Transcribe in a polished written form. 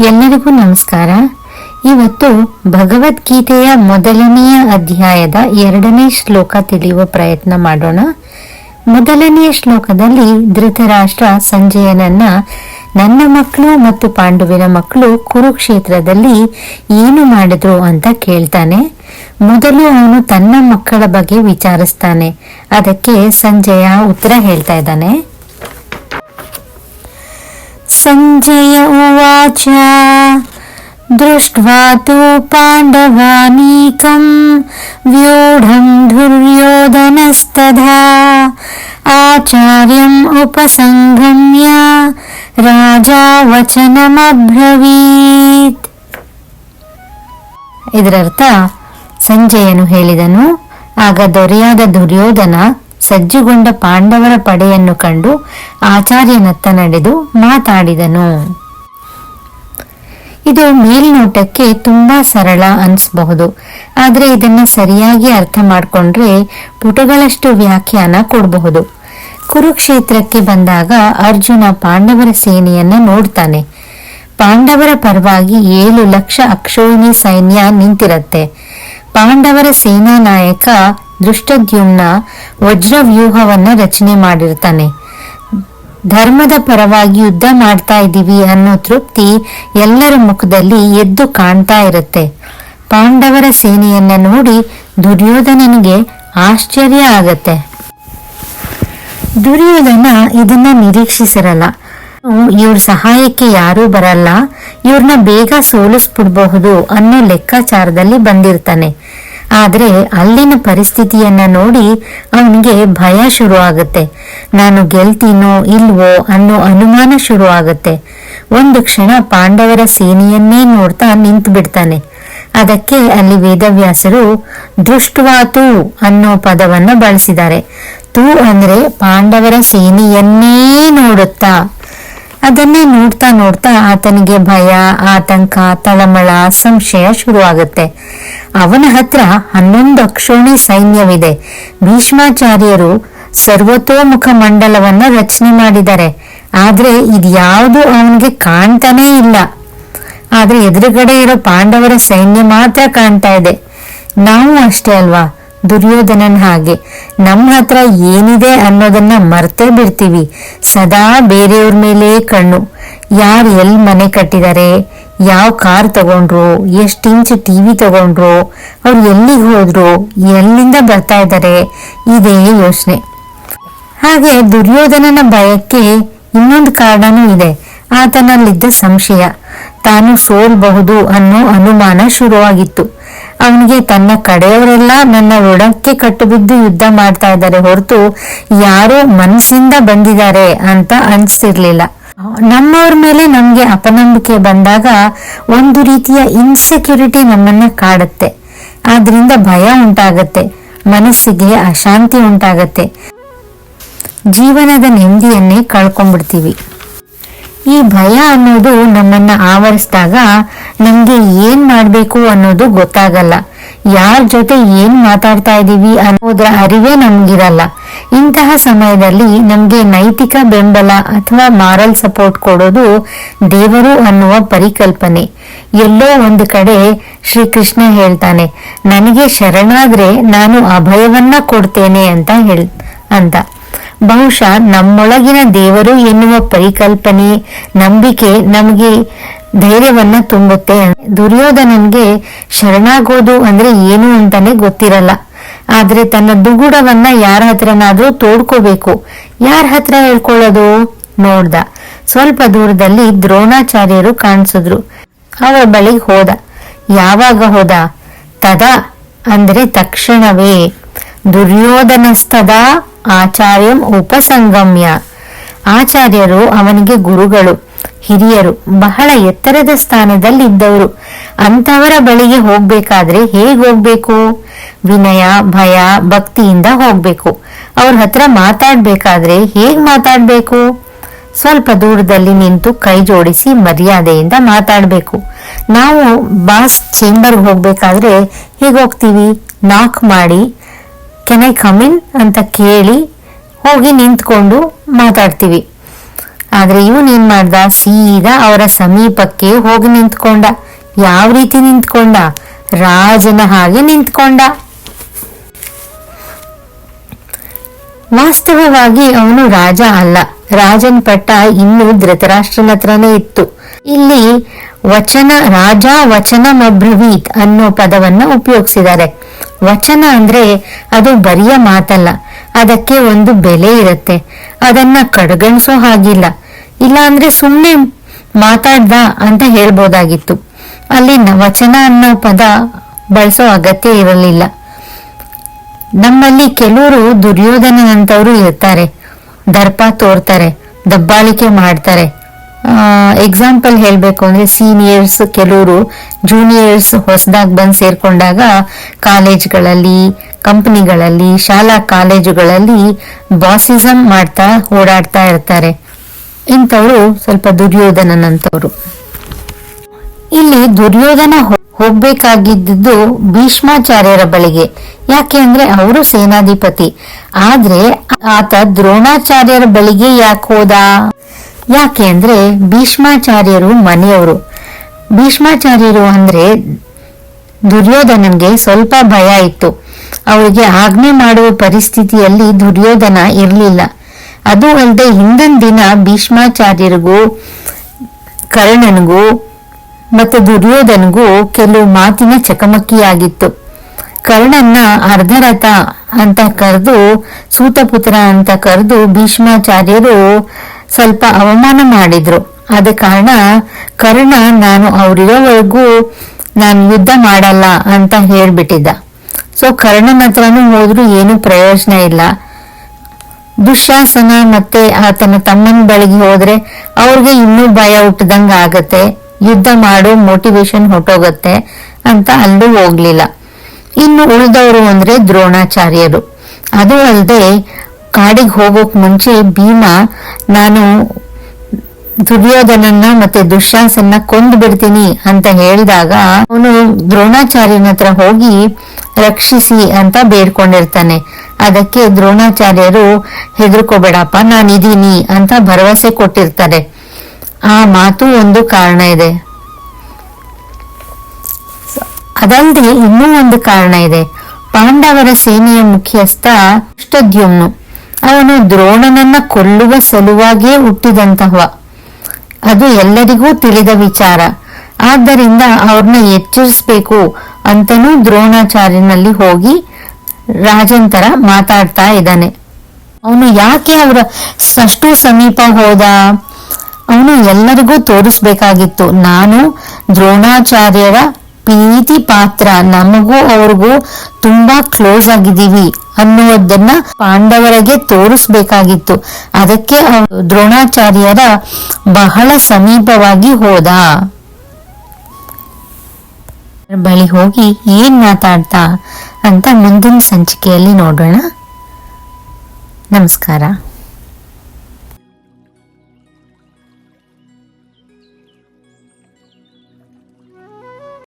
ಎಲ್ಲರಿಗೂ ನಮಸ್ಕಾರ. ಇವತ್ತು ಭಗವದ್ಗೀತೆಯ ಮೊದಲನೆಯ ಅಧ್ಯಾಯದ 2ನೇ ಶ್ಲೋಕ ತಿಳಿಯುವ ಪ್ರಯತ್ನ ಮಾಡೋಣ. ಮೊದಲನೆಯ ಶ್ಲೋಕದಲ್ಲಿ ಧೃತರಾಷ್ಟ್ರ ಸಂಜಯನನ್ನ ನನ್ನ ಮಕ್ಕಳು ಮತ್ತು ಪಾಂಡುವಿನ ಮಕ್ಕಳು ಕುರುಕ್ಷೇತ್ರದಲ್ಲಿ ಏನು ಮಾಡಿದ್ರು ಅಂತ ಕೇಳ್ತಾನೆ. ಮೊದಲು ಅವನು ತನ್ನ ಮಕ್ಕಳ ಬಗ್ಗೆ ವಿಚಾರಿಸ್ತಾನೆ. ಅದಕ್ಕೆ ಸಂಜಯ ಉತ್ತರ ಹೇಳ್ತಾ ಇದ್ದಾನೆ. ಸಂಜಯ ಉವಾಚ ದೃಷ್ಟ್ವಾ ತು ಪಾಂಡವಾನೀಕಂ ವ್ಯೂಢಂ ದುರ್ಯೋಧನಸ್ತಥಾ ಆಚಾರ್ಯಂ ಉಪಸಂಗಮ್ಯ ರಾಜಾ ವಚನಮಬ್ರವೀತ್. ಇದರರ್ಥ ಸಂಜಯನು ಹೇಳಿದನು, ಆಗ ದೊರೆಯಾದ ದುರ್ಯೋಧನ ಸಜ್ಜುಗೊಂಡ ಪಾಂಡವರ ಪಡೆಯನ್ನು ಕಂಡು ಆಚಾರ್ಯನತ್ತ ನಡೆದು ಮಾತಾಡಿದನು. ಇದು ಮೇಲ್ನೋಟಕ್ಕೆ ತುಂಬಾ ಸರಳ ಅನ್ಸಬಹುದು, ಆದ್ರೆ ಇದನ್ನ ಸರಿಯಾಗಿ ಅರ್ಥ ಮಾಡ್ಕೊಂಡ್ರೆ ಪುಟಗಳಷ್ಟು ವ್ಯಾಖ್ಯಾನ ಕೊಡಬಹುದು. ಕುರುಕ್ಷೇತ್ರಕ್ಕೆ ಬಂದಾಗ ಅರ್ಜುನ ಪಾಂಡವರ ಸೇನೆಯನ್ನ ನೋಡ್ತಾನೆ. ಪಾಂಡವರ ಪರವಾಗಿ 7 ಲಕ್ಷ ಅಕ್ಷೋಹಿಣಿ ಸೈನ್ಯ ನಿಂತಿರತ್ತೆ. ಪಾಂಡವರ ಸೇನಾ ನಾಯಕ ದೃಷ್ಟದ್ಯುಮ್ನ ವಜ್ರವ್ಯೂಹವನ್ನ ರಚನೆ ಮಾಡಿರ್ತಾನೆ. ಧರ್ಮದ ಪರವಾಗಿ ಯುದ್ಧ ಮಾಡ್ತಾ ಇದ್ದೀವಿ ಅನ್ನೋ ತೃಪ್ತಿ ಎಲ್ಲರ ಮುಖದಲ್ಲಿ ಎದ್ದು ಕಾಣ್ತಾ ಇರುತ್ತೆ. ಪಾಂಡವರ ಸೇನೆಯನ್ನ ನೋಡಿ ದುರ್ಯೋಧನನಿಗೆ ಆಶ್ಚರ್ಯ ಆಗತ್ತೆ. ದುರ್ಯೋಧನ ಇದನ್ನ ನಿರೀಕ್ಷಿಸಿರಲ್ಲ. ಇವ್ರ ಸಹಾಯಕ್ಕೆ ಯಾರೂ ಬರಲ್ಲ, ಇವ್ರನ್ನ ಬೇಗ ಸೋಲಿಸ್ಬಿಡ್ಬಹುದು ಅನ್ನೋ ಲೆಕ್ಕಾಚಾರದಲ್ಲಿ ಬಂದಿರ್ತಾನೆ. ಆದ್ರೆ ಅಲ್ಲಿನ ಪರಿಸ್ಥಿತಿಯನ್ನ ನೋಡಿ ಅವನಿಗೆ ಭಯ ಶುರು ಆಗುತ್ತೆ. ನಾನು ಗೆಲ್ತೀನೋ ಇಲ್ವೋ ಅನ್ನೋ ಅನುಮಾನ ಶುರು ಆಗುತ್ತೆ. ಒಂದು ಕ್ಷಣ ಪಾಂಡವರ ಸೇನೆಯನ್ನೇ ನೋಡ್ತಾ ನಿಂತು ಬಿಡ್ತಾನೆ. ಅದಕ್ಕೆ ಅಲ್ಲಿ ವೇದವ್ಯಾಸರು ದೃಷ್ಟ್ವಾತು ಅನ್ನೋ ಪದವನ್ನ ಬಳಸಿದ್ದಾರೆ. ತು ಅಂದ್ರೆ ಪಾಂಡವರ ಸೇನೆಯನ್ನೇ ನೋಡುತ್ತಾ. ಅದನ್ನೇ ನೋಡ್ತಾ ನೋಡ್ತಾ ಆತನಿಗೆ ಭಯ, ಆತಂಕ, ತಳಮಳ, ಸಂಶಯ ಶುರುವಾಗುತ್ತೆ. ಅವನ ಹತ್ರ 11 ಅಕ್ಷೋಣಿ ಸೈನ್ಯವಿದೆ. ಭೀಷ್ಮಾಚಾರ್ಯರು ಸರ್ವತೋಮುಖ ಮಂಡಲವನ್ನ ರಚನೆ ಮಾಡಿದ್ದಾರೆ. ಆದ್ರೆ ಇದ್ಯಾವುದು ಅವನಿಗೆ ಕಾಣ್ತಾನೇ ಇಲ್ಲ. ಆದ್ರೆ ಎದುರುಗಡೆ ಇರೋ ಪಾಂಡವರ ಸೈನ್ಯ ಮಾತ್ರ ಕಾಣ್ತಾ ಇದೆ. ನಾವು ಅಷ್ಟೇ ಅಲ್ವಾ, ದುರ್ಯೋಧನನ್ ಹಾಗೆ ನಮ್ಮ ಹತ್ರ ಏನಿದೆ ಅನ್ನೋದನ್ನ ಮರ್ತೇ ಬಿಡ್ತೀವಿ. ಸದಾ ಬೇರೆಯವ್ರ ಮೇಲೆ ಕಣ್ಣು. ಯಾರು ಎಲ್ಲಿ ಮನೆ ಕಟ್ಟಿದ್ದಾರೆ, ಯಾವ ಕಾರ್ ತಗೊಂಡ್ರು, ಎಷ್ಟು ಇಂಚ್ ಟಿವಿ ತಗೊಂಡ್ರು, ಅವ್ರು ಎಲ್ಲಿಗೆ ಹೋದ್ರು, ಎಲ್ಲಿಂದ ಬರ್ತಾ ಇದ್ದಾರೆ, ಇದೇ ಯೋಚನೆ. ಹಾಗೆ ದುರ್ಯೋಧನನ ಭಯಕ್ಕೆ ಇನ್ನೊಂದು ಕಾರಣನೂ ಇದೆ. ಆತನಲ್ಲಿದ್ದ ಸಂಶಯ. ತಾನು ಸೋಲ್ಬಹುದು ಅನ್ನೋ ಅನುಮಾನ ಶುರುವಾಗಿತ್ತು. ಅವನಿಗೆ ತನ್ನ ಕಡೆಯವರೆಲ್ಲ ನನ್ನ ಋಣಕ್ಕೆ ಕಟ್ಟುಬಿದ್ದು ಯುದ್ಧ ಮಾಡ್ತಾ ಇದ್ದಾರೆ ಹೊರತು ಯಾರೋ ಮನಸ್ಸಿಂದ ಬಂದಿದ್ದಾರೆ ಅಂತ ಅನ್ಸ್ತಿರ್ಲಿಲ್ಲ. ನಮ್ಮವ್ರ ಮೇಲೆ ನಮ್ಗೆ ಅಪನಂಬಿಕೆ ಬಂದಾಗ ಒಂದು ರೀತಿಯ ಇನ್ಸೆಕ್ಯೂರಿಟಿ ನಮ್ಮನ್ನ ಕಾಡುತ್ತೆ. ಆದ್ರಿಂದ ಭಯ ಉಂಟಾಗತ್ತೆ, ಮನಸ್ಸಿಗೆ ಅಶಾಂತಿ ಉಂಟಾಗತ್ತೆ, ಜೀವನದ ನೆಮ್ಮದಿಯನ್ನೇ ಕಳ್ಕೊಂಡ್ಬಿಡ್ತೀವಿ. ಈ ಭಯ ಅನ್ನೋದು ನಮ್ಮನ್ನ ಆವರಿಸಿದಾಗ ನಮ್ಗೆ ಏನ್ ಮಾಡ್ಬೇಕು ಅನ್ನೋದು ಗೊತ್ತಾಗಲ್ಲ. ಯಾರ ಜೊತೆ ಏನ್ ಮಾತಾಡ್ತಾ ಇದೀವಿ ಅನ್ನೋದ್ರ ಅರಿವೇ ನಮ್ಗಿರಲ್ಲ. ಇಂತಹ ಸಮಯದಲ್ಲಿ ನಮ್ಗೆ ನೈತಿಕ ಬೆಂಬಲ ಅಥವಾ ಮಾರಲ್ ಸಪೋರ್ಟ್ ಕೊಡೋದು ದೇವರು ಅನ್ನುವ ಪರಿಕಲ್ಪನೆ. ಎಲ್ಲೋ ಒಂದು ಕಡೆ ಶ್ರೀಕೃಷ್ಣ ಹೇಳ್ತಾನೆ, ನನಗೆ ಶರಣಾದ್ರೆ ನಾನು ಅಭಯವನ್ನ ಕೊಡ್ತೇನೆ ಅಂತ. ಬಹುಶಃ ನಮ್ಮೊಳಗಿನ ದೇವರು ಎನ್ನುವ ಪರಿಕಲ್ಪನೆ, ನಂಬಿಕೆ ನಮಗೆ ಧೈರ್ಯವನ್ನ ತುಂಬುತ್ತೆ. ದುರ್ಯೋಧನನ್ಗೆ ಶರಣಾಗೋದು ಅಂದ್ರೆ ಏನು ಅಂತಾನೆ ಗೊತ್ತಿರಲ್ಲ. ಆದ್ರೆ ತನ್ನ ದುಗುಡವನ್ನ ಯಾರ ಹತ್ರನಾದ್ರೂ ತೋಡ್ಕೋಬೇಕು. ಯಾರ ಹತ್ರ ಹೇಳ್ಕೊಳ್ಳೋದು? ನೋಡ್ದ. ಸ್ವಲ್ಪ ದೂರದಲ್ಲಿ ದ್ರೋಣಾಚಾರ್ಯರು ಕಾಣಿಸಿದ್ರು. ಅವರ ಬಳಿಗೆ ಹೋದ. ಯಾವಾಗ ಹೋದ? ತದಾ ಅಂದ್ರೆ ತಕ್ಷಣವೇ. ದುರ್ಯೋಧನಸ್ತದಾ ಆಚಾರ್ಯಂ ಉಪಸಂಗಮ್ಯ. ಆಚಾರ್ಯರು ಅವನಿಗೆ ಗುರುಗಳು, ಹಿರಿಯರು, ಬಹಳ ಎತ್ತರದ ಸ್ಥಾನದಲ್ಲಿ ಇದ್ದವರು. ಅಂತವರ ಬಳಿಗೆ ಹೋಗ್ಬೇಕಾದ್ರೆ ಹೇಗ್ ಹೋಗ್ಬೇಕು? ವಿನಯ, ಭಯ, ಭಕ್ತಿಯಿಂದ ಹೋಗ್ಬೇಕು. ಅವ್ರ ಹತ್ರ ಮಾತಾಡ್ಬೇಕಾದ್ರೆ ಹೇಗ್ ಮಾತಾಡ್ಬೇಕು? ಸ್ವಲ್ಪ ದೂರದಲ್ಲಿ ನಿಂತು ಕೈ ಜೋಡಿಸಿ ಮರ್ಯಾದೆಯಿಂದ ಮಾತಾಡ್ಬೇಕು. ನಾವು ಬಾಸ್ ಚೇಂಬರ್ಗೆ ಹೋಗ್ಬೇಕಾದ್ರೆ ಹೇಗ್ ಹೋಗ್ತೀವಿ? ನಾಕ್ ಮಾಡಿ ಕೆನ್ ಐ ಕಮ್ ಇನ್ ಅಂತ ಕೇಳಿ ಹೋಗಿ ನಿಂತ್ಕೊಂಡು ಮಾತಾಡ್ತೀವಿ. ಆದ್ರೆ ಇವನೇನ್ ಮಾಡ್ದ, ಸೀದಾ ಅವರ ಸಮೀಪಕ್ಕೆ ಹೋಗಿ ನಿಂತ್ಕೊಂಡ. ಯಾವ ರೀತಿ ನಿಂತ್ಕೊಂಡ? ರಾಜನ ಹಾಗೆ ನಿಂತ್ಕೊಂಡ. ವಾಸ್ತವವಾಗಿ ಅವನು ರಾಜ ಅಲ್ಲ. ರಾಜನ್ ಪಟ್ಟ ಇನ್ನೂ ಧೃತರಾಷ್ಟ್ರನ ಹತ್ರನೇ ಇತ್ತು. ಇಲ್ಲಿ ವಚನ, ರಾಜ ವಚನಮಬ್ರವೀತ್ ಅನ್ನೋ ಪದವನ್ನ ಉಪಯೋಗಿಸಿದ್ದಾರೆ. ವಚನ ಅಂದ್ರೆ ಅದು ಬರಿಯ ಮಾತಲ್ಲ, ಅದಕ್ಕೆ ಒಂದು ಬೆಲೆ ಇರುತ್ತೆ. ಅದನ್ನ ಕಡೆಗಣಿಸೋ ಹಾಗಿಲ್ಲ. ಇಲ್ಲ ಅಂದ್ರೆ ಸುಮ್ಮನೆ ಮಾತಾಡ್ದ ಅಂತ ಹೇಳ್ಬೋದಾಗಿತ್ತು. ಅಲ್ಲಿ ವಚನ ಅನ್ನೋ ಪದ ಬಳಸೋ ಅಗತ್ಯ ಇರಲಿಲ್ಲ. ನಮ್ಮಲ್ಲಿ ಕೆಲವರು ದುರ್ಯೋಧನಂತವರು ಇರ್ತಾರೆ, ದರ್ಪ ತೋರ್ತಾರೆ, ದಬ್ಬಾಳಿಕೆ ಮಾಡ್ತಾರೆ. ಎಕ್ಸಾಂಪಲ್ ಹೇಳ್ಬೇಕು ಅಂದ್ರೆ ಸೀನಿಯರ್ಸ್ ಕೆಲವರು ಜೂನಿಯರ್ಸ್ ಹೊಸದಾಗಿ ಬಂದು ಸೇರ್ಕೊಂಡಾಗ ಕಾಲೇಜ್ಗಳಲ್ಲಿ, ಕಂಪನಿಗಳಲ್ಲಿ, ಶಾಲಾ ಕಾಲೇಜುಗಳಲ್ಲಿ ಬಾಸಿಸಮ್ ಮಾಡ್ತಾ ಓಡಾಡ್ತಾ ಇರ್ತಾರೆ. ಇಂಥವ್ರು ಸ್ವಲ್ಪ ದುರ್ಯೋಧನನಂತವ್ರು. ಇಲ್ಲಿ ದುರ್ಯೋಧನ ಹೋಗ್ಬೇಕಾಗಿದ್ದು ಭೀಷ್ಮಾಚಾರ್ಯರ ಬಳಿಗೆ. ಯಾಕೆ ಅಂದ್ರೆ ಅವರು ಸೇನಾಧಿಪತಿ. ಆದ್ರೆ ಆತ ದ್ರೋಣಾಚಾರ್ಯರ ಬಳಿಗೆ ಯಾಕೆ ಹೋದ? ಯಾಕೆ ಅಂದ್ರೆ ಭೀಷ್ಮಾಚಾರ್ಯರು ಮನೆಯವರು. ಭೀಷ್ಮಾಚಾರ್ಯರು ಅಂದ್ರೆ ದುರ್ಯೋಧನನ್ಗೆ ಸ್ವಲ್ಪ ಭಯ ಇತ್ತು. ಅವರಿಗೆ ಆಜ್ಞೆ ಮಾಡುವ ಪರಿಸ್ಥಿತಿಯಲ್ಲಿ ದುರ್ಯೋಧನ ಇರ್ಲಿಲ್ಲ. ಅದು ಅಲ್ಲದೆ ಹಿಂದಿನ ದಿನ ಭೀಷ್ಮಾಚಾರ್ಯರಿಗೂ ಕರ್ಣನಿಗೂ ಮತ್ತೆ ದುರ್ಯೋಧನ್ಗೂ ಕೆಲವು ಮಾತಿನ ಚಕಮಕಿಯಾಗಿತ್ತು. ಕರ್ಣನ್ನ ಅರ್ಧರಥ ಅಂತ ಕರೆದು, ಸೂತಪುತ್ರ ಅಂತ ಕರೆದು ಭೀಷ್ಮಾಚಾರ್ಯರು ಸ್ವಲ್ಪ ಅವಮಾನ ಮಾಡಿದ್ರು. ಆದ ಕಾರಣ ಕರ್ಣ ನಾನು ಅವರಿರೋವರೆಗೂ ನಾನು ಯುದ್ಧ ಮಾಡಲ್ಲ ಅಂತ ಹೇಳ್ಬಿಟ್ಟಿದ್ದ. ಸೊ ಕರ್ಣನ ಹತ್ರನೂ ಹೋದ್ರು ಏನು ಪ್ರಯೋಜನ ಇಲ್ಲ. ದುಶ್ಯಾಸನ ಮತ್ತೆ ಆತನ ತಮ್ಮನ ಬಳಿಗೆ ಹೋದ್ರೆ ಅವ್ರಿಗೆ ಇನ್ನೂ ಭಯ ಹುಟ್ಟದಂಗ ಆಗತ್ತೆ, ಯುದ್ಧ ಮಾಡೋ ಮೋಟಿವೇಶನ್ ಹೊಟ್ಟೋಗತ್ತೆ ಅಂತ ಅಲ್ಲೂ ಹೋಗ್ಲಿಲ್ಲ. ಇನ್ನು ಉಳಿದವರು ಅಂದ್ರೆ ದ್ರೋಣಾಚಾರ್ಯರು. ಅದು ಅಲ್ಲದೆ ಕಾಡಿಗೆ ಹೋಗೋಕ್ ಮುಂಚೆ ಭೀಮ ನಾನು ದುರ್ಯೋಧನನ್ನ ಮತ್ತೆ ದುಶ್ಯಾಸನ ಕೊಂದು ಬಿಡ್ತೀನಿ ಅಂತ ಹೇಳಿದಾಗ ಅವನು ದ್ರೋಣಾಚಾರ್ಯನ ಹತ್ರ ಹೋಗಿ ರಕ್ಷಿಸಿ ಅಂತ ಬೇಡ್ಕೊಂಡಿರ್ತಾನೆ. ಅದಕ್ಕೆ ದ್ರೋಣಾಚಾರ್ಯರು ಹೆದರ್ಕೋಬೇಡಪ್ಪ ನಾನಿದೀನಿ ಅಂತ ಭರವಸೆ ಕೊಟ್ಟಿರ್ತಾರೆ. ಆ ಮಾತು ಒಂದು ಕಾರಣ ಇದೆ. ಅದಲ್ಲದೆ ಇನ್ನೂ ಒಂದು ಕಾರಣ ಇದೆ. ಪಾಂಡವರ ಸೇನೆಯ ಮುಖ್ಯಸ್ಥ ಧೃಷ್ಟದ್ಯುಮ್ನ ಅವನು ದ್ರೋಣನನ್ನ ಕೊಲ್ಲುವ ಸಲುವಾಗಿಯೇ ಹುಟ್ಟಿದಂತಹವ. ಅದು ಎಲ್ಲರಿಗೂ ತಿಳಿದ ವಿಚಾರ. ಆದ್ದರಿಂದ ಅವ್ರನ್ನ ಎಚ್ಚರಿಸ್ಬೇಕು ಅಂತನೂ ದ್ರೋಣಾಚಾರ್ಯನಲ್ಲಿ ಹೋಗಿ ರಾಜಂತರ ಮಾತಾಡ್ತಾ ಇದ್ದಾನೆ. ಅವನು ಯಾಕೆ ಅವರ ಅಷ್ಟು ಸಮೀಪ ಹೋದ? ಅವನು ಎಲ್ಲರಿಗೂ ತೋರಿಸ್ಬೇಕಾಗಿತ್ತು, ನಾನು ದ್ರೋಣಾಚಾರ್ಯರ ಪ್ರೀತಿ ಪಾತ್ರ, ನಮಗೂ ಅವ್ರಿಗೂ ತುಂಬಾ ಕ್ಲೋಸ್ ಆಗಿದ್ದೀವಿ ಅನ್ನುವುದನ್ನ ಪಾಂಡವರಿಗೆ ತೋರಿಸ್ಬೇಕಾಗಿತ್ತು. ಅದಕ್ಕೆ ದ್ರೋಣಾಚಾರ್ಯರ ಬಹಳ ಸಮೀಪವಾಗಿ ಹೋದ. ಬಳಿ ಹೋಗಿ ಏನ್ ಮಾತಾಡ್ತಾ ಅಂತ ಮುಂದಿನ ಸಂಚಿಕೆಯಲ್ಲಿ ನೋಡೋಣ. ನಮಸ್ಕಾರ.